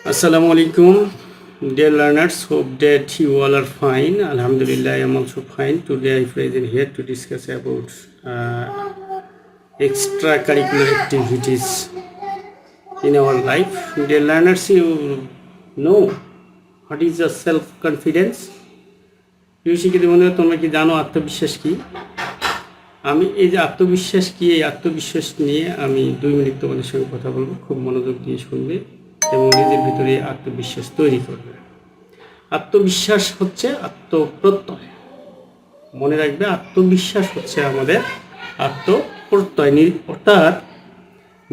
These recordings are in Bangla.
Assalamu alaikum, dear learners. Hope that you all are fine. Alhamdulillah, I am also fine. Today I present here to discuss about extracurricular activities in our life. Dear learners, you know what is the self-confidence? প্রিয় শিক্ষার্থী বন্ধুরা, তোমরা কি জানো আত্মবিশ্বাস কি? আমি এই যে আত্মবিশ্বাস কি, এই আত্মবিশ্বাস নিয়ে আমি 2 মিনিট তোমাদের সঙ্গে কথা বলবো। খুব মনোযোগ দিয়ে শুনবে এবং নিজের ভিতরে আত্মবিশ্বাস তৈরি করবে। আত্মবিশ্বাস হচ্ছে আত্মপ্রত্যয়। মনে রাখবে, আত্মবিশ্বাস হচ্ছে আমাদের আত্মপ্রত্যয়, অর্থাৎ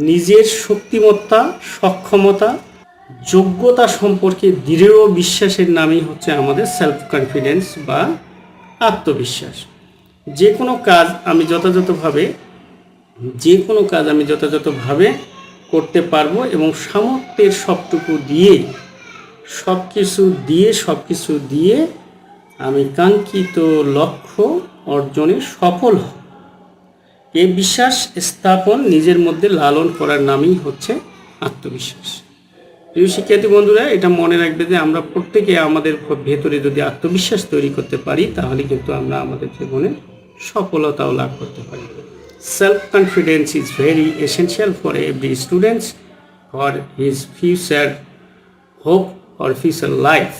নিজের শক্তিমত্তা, সক্ষমতা, যোগ্যতা সম্পর্কে দৃঢ় বিশ্বাসের নামই হচ্ছে আমাদের সেলফ কনফিডেন্স বা আত্মবিশ্বাস। যে কোনো কাজ আমি যথাযথভাবে করতে পারবো এবং সামর্থ্যের সব কিছু দিয়ে আমি কাঙ্ক্ষিত লক্ষ্য অর্জনে সফল হব। এই বিশ্বাস স্থাপন, নিজের মধ্যে লালন করার নামই হচ্ছে আত্মবিশ্বাস। প্রিয় শিক্ষার্থী বন্ধুরা, এটা মনে রাখবে যে আমরা প্রত্যেকে আমাদের ভেতরে যদি আত্মবিশ্বাস তৈরি করতে পারি, তাহলে কিন্তু আমরা আমাদের জীবনে সফলতাও লাভ করতে পারি। Self-confidence is very essential for every student for his future hope or future life.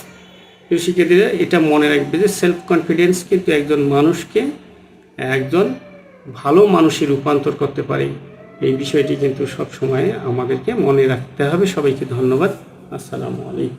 শিক্ষার্থীরা, এটা মনে রাখবে যে সেলফ কনফিডেন্স কিন্তু একজন মানুষকে একজন ভালো মানুষে রূপান্তর করতে পারে। এই বিষয়টি কিন্তু সবসময় আমাদেরকে মনে রাখতে হবে। সবাইকে ধন্যবাদ। আসসালামু আলাইকুম।